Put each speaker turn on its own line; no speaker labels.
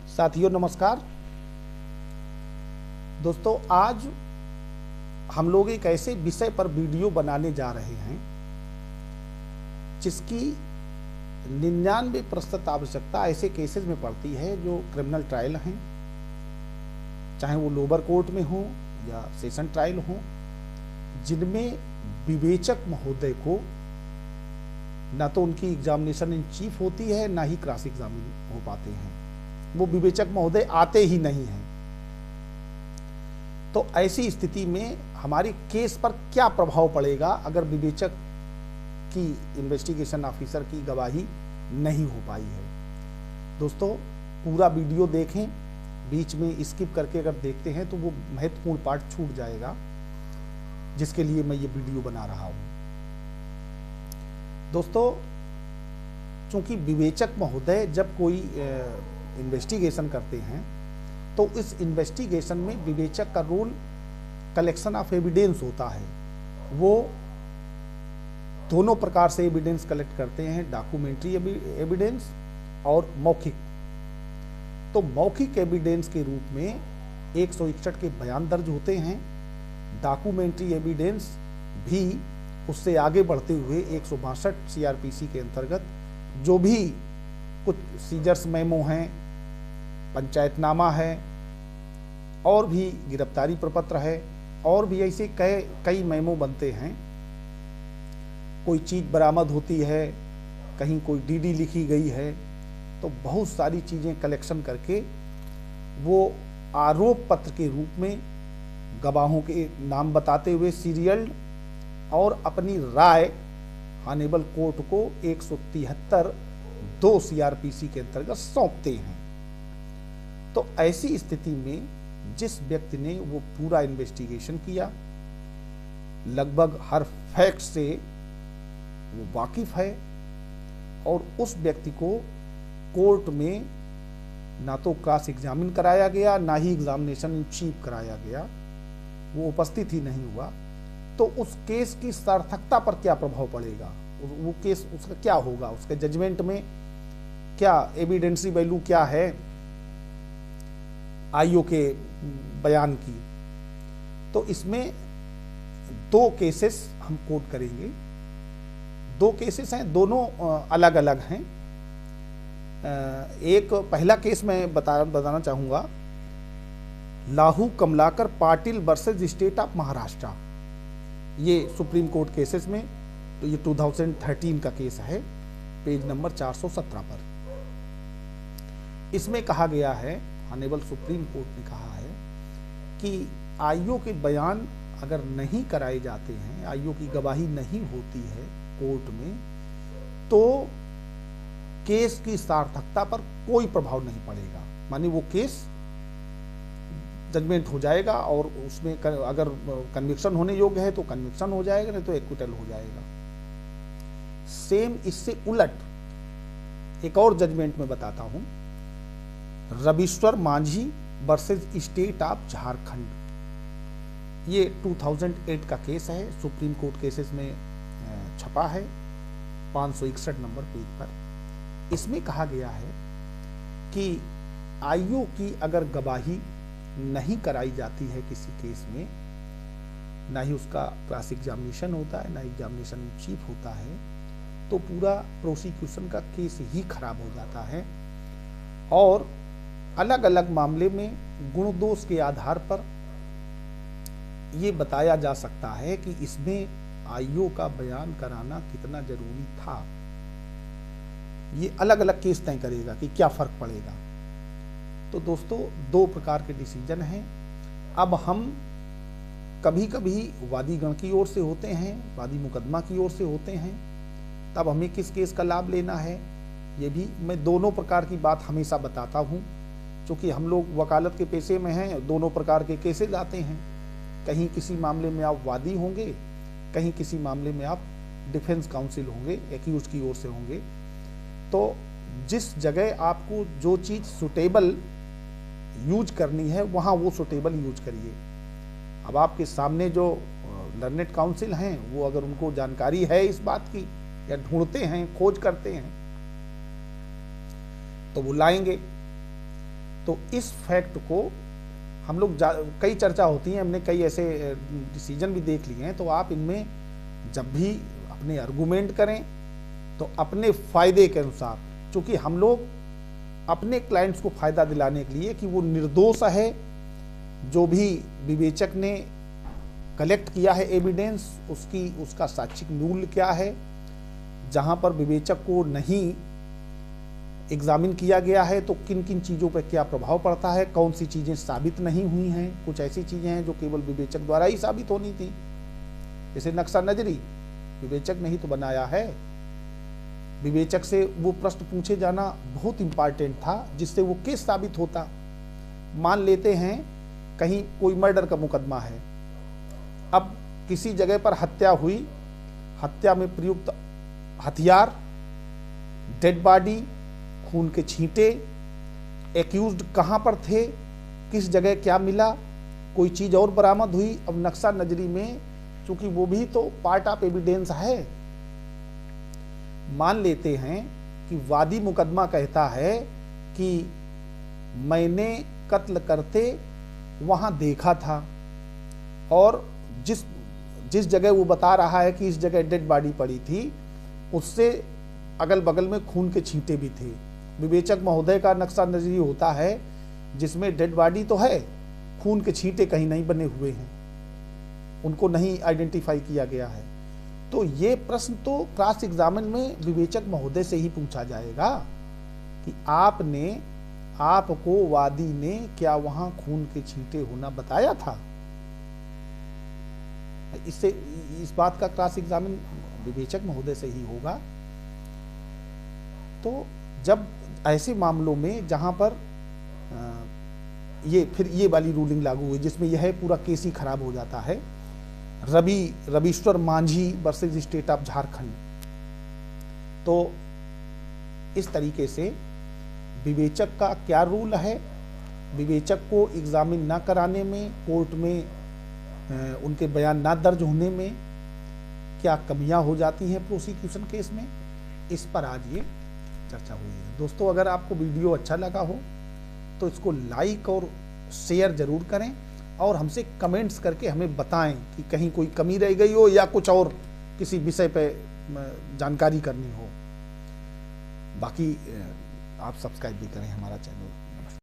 साथियों नमस्कार। दोस्तों, आज हम लोग एक ऐसे विषय पर वीडियो बनाने जा रहे हैं जिसकी 99% आवश्यकता ऐसे केसेस में पड़ती है जो क्रिमिनल ट्रायल हैं, चाहे वो लोअर कोर्ट में हो या सेशन ट्रायल हो, जिनमें विवेचक महोदय को ना तो उनकी एग्जामिनेशन इन चीफ होती है, ना ही क्रॉस एग्जामिन हो पाते हैं। वो विवेचक महोदय आते ही नहीं हैं। तो ऐसी स्थिति में हमारी केस पर क्या प्रभाव पड़ेगा अगर विवेचक की, इन्वेस्टिगेशन ऑफिसर की गवाही नहीं हो पाई है। दोस्तों, पूरा वीडियो देखें, बीच में स्किप करके अगर देखते हैं तो वो महत्वपूर्ण पार्ट छूट जाएगा जिसके लिए मैं ये वीडियो बना रहा हूं। दोस्तों, चूंकि विवेचक महोदय जब कोई इन्वेस्टिगेशन करते हैं तो इस इन्वेस्टिगेशन में विवेचक का रोल कलेक्शन ऑफ एविडेंस होता है। वो दोनों प्रकार से एविडेंस कलेक्ट करते हैं, डॉक्यूमेंट्री एविडेंस और मौखिक। तो मौखिक एविडेंस के रूप में 161 के बयान दर्ज होते हैं। डॉक्यूमेंट्री एविडेंस भी उससे आगे बढ़ते हुए 162 सीआरपीसी के अंतर्गत जो भी कुछ सीजर्स मेमो हैं, पंचायतनामा है और भी गिरफ्तारी प्रपत्र है और भी ऐसे कई मेमो बनते हैं। कोई चीज़ बरामद होती है, कहीं कोई डीडी लिखी गई है, तो बहुत सारी चीज़ें कलेक्शन करके वो आरोप पत्र के रूप में गवाहों के नाम बताते हुए सीरियल और अपनी राय ऑनेबल कोर्ट को 173 2 सीआरपीसी के अंतर्गत सौंपते हैं। तो ऐसी स्थिति में जिस व्यक्ति ने वो पूरा इन्वेस्टिगेशन किया, लगभग हर फैक्ट से वो वाकिफ है और उस व्यक्ति को कोर्ट में ना तो क्रॉस एग्जामिन कराया गया, ना ही एग्जामिनेशन इन चीफ कराया गया, वो उपस्थित ही नहीं हुआ, तो उस केस की सार्थकता पर क्या प्रभाव पड़ेगा? वो केस उसका क्या होगा? उसके जजमेंट में क्या एविडेंसी वैल्यू क्या है आईओ के बयान की? तो इसमें 2 केसेस हम कोट करेंगे। 2 केसेस हैं, दोनों अलग अलग हैं। एक पहला केस मैं बताना चाहूँगा, Lahu Kamalakar Patil versus state of Maharashtra. ये सुप्रीम कोर्ट केसेस में, तो ये 2013 का केस है, पेज नंबर 417 पर। इसमें कहा गया है, ऑनेबल सुप्रीम कोर्ट ने कहा है कि आईओ के बयान अगर नहीं कराए जाते हैं, आईओ की गवाही नहीं होती है कोर्ट में, तो केस की सार्थकता पर कोई प्रभाव नहीं पड़ेगा। माने वो केस जजमेंट हो जाएगा और उसमें अगर कन्विक्शन होने योग्य है तो कन्विक्शन हो जाएगा, नहीं तो एक्विटल हो जाएगा। सेम इससे उलट एक और जजमेंट में बताता हूं, Ravishwar Manjhi versus state of Jharkhand. ये 2008 का केस है, सुप्रीम कोर्ट केसेस में छपा है, 561 नंबर पेज पर। इसमें कहा गया है कि आईओ की अगर गवाही नहीं कराई जाती है किसी केस में, ना ही उसका क्रॉस एग्जामिनेशन होता है, ना एग्जामिनेशन इन चीफ होता है, तो पूरा प्रोसिक्यूशन का केस ही खराब हो जाता है। और अलग अलग मामले में गुण दोष के आधार पर यह बताया जा सकता है कि इसमें आईओ का बयान कराना कितना जरूरी था। ये अलग अलग केस तय करेगा कि क्या फर्क पड़ेगा। तो दोस्तों, 2 प्रकार के डिसीजन हैं। अब हम कभी कभी वादीगण की ओर से होते हैं, वादी मुकदमा की ओर से होते हैं, तब हमें किस केस का लाभ लेना है, ये भी मैं दोनों प्रकार की बात हमेशा बताता हूँ। क्योंकि हम लोग वकालत के पेशे में हैं, दोनों प्रकार के केसेज आते हैं। कहीं किसी मामले में आप वादी होंगे, कहीं किसी मामले में आप डिफेंस काउंसिल होंगे, एक्यूज की ओर से होंगे। तो जिस जगह आपको जो चीज़ सुटेबल यूज करनी है, वहाँ वो सुटेबल यूज करिए। अब आपके सामने जो लर्नेड काउंसिल हैं, वो अगर उनको जानकारी है इस बात की, या ढूंढते हैं, खोज करते हैं, तो वो लाएंगे। तो इस फैक्ट को हम लोग कई चर्चा होती है, हमने कई ऐसे डिसीजन भी देख लिए हैं। तो आप इनमें जब भी अपने आर्गूमेंट करें तो अपने फायदे के अनुसार, चूंकि हम लोग अपने क्लाइंट्स को फायदा दिलाने के लिए कि वो निर्दोष है, जो भी विवेचक ने कलेक्ट किया है एविडेंस, उसका साक्षिक मूल्य क्या है, जहां पर विवेचक को नहीं एग्जामिन किया गया है तो किन किन चीज़ों पर क्या प्रभाव पड़ता है, कौन सी चीज़ें साबित नहीं हुई हैं। कुछ ऐसी चीज़ें हैं जो केवल विवेचक द्वारा ही साबित होनी थी, जैसे नक्शा नजरी विवेचक ने ही तो बनाया है। विवेचक से वो प्रश्न पूछे जाना बहुत इंपॉर्टेंट था जिससे वो केस साबित होता। मान लेते हैं कहीं कोई मर्डर का मुकदमा है, अब किसी जगह पर हत्या हुई, हत्या में प्रयुक्त हथियार, डेड बॉडी, खून के छींटे, एक्यूज्ड कहां पर थे, किस जगह क्या मिला, कोई चीज और बरामद हुई। अब नक्शा नजरी में चूंकि वो भी तो पार्ट ऑफ एविडेंस है, मान लेते हैं कि वादी मुकदमा कहता है कि मैंने कत्ल करते वहां देखा था, और जिस जगह वो बता रहा है कि इस जगह डेड बॉडी पड़ी थी, उससे अगल बगल में खून के छींटे भी थे। विवेचक महोदय का नक्शा नजरी होता है जिसमें डेड बॉडी तो है, खून के छींटे कहीं नहीं बने हुए हैं, उनको नहीं आइडेंटिफाई किया गया है। तो ये प्रश्न तो क्रॉस एग्जामिन में विवेचक महोदय से ही पूछा जाएगा कि आपको वादी ने क्या वहां खून के छींटे होना बताया था। इससे इस बात का क्रॉस एग्जामिन विवेचक महोदय से ही होगा। तो जब ऐसे मामलों में जहां पर ये वाली रूलिंग लागू हुई जिसमें यह पूरा केस ही खराब हो जाता है, Ravishwar Manjhi versus state of Jharkhand. तो इस तरीके से विवेचक का क्या रूल है, विवेचक को एग्जामिन ना कराने में, कोर्ट में उनके बयान ना दर्ज होने में क्या कमियां हो जाती हैं प्रोसिक्यूशन केस में, इस पर आज ये चर्चा हुई है। दोस्तों, अगर आपको वीडियो अच्छा लगा हो तो इसको लाइक और शेयर जरूर करें, और हमसे कमेंट्स करके हमें बताएं कि कहीं कोई कमी रह गई हो या कुछ और किसी विषय पे जानकारी करनी हो। बाकी आप सब्सक्राइब भी करें हमारा चैनल।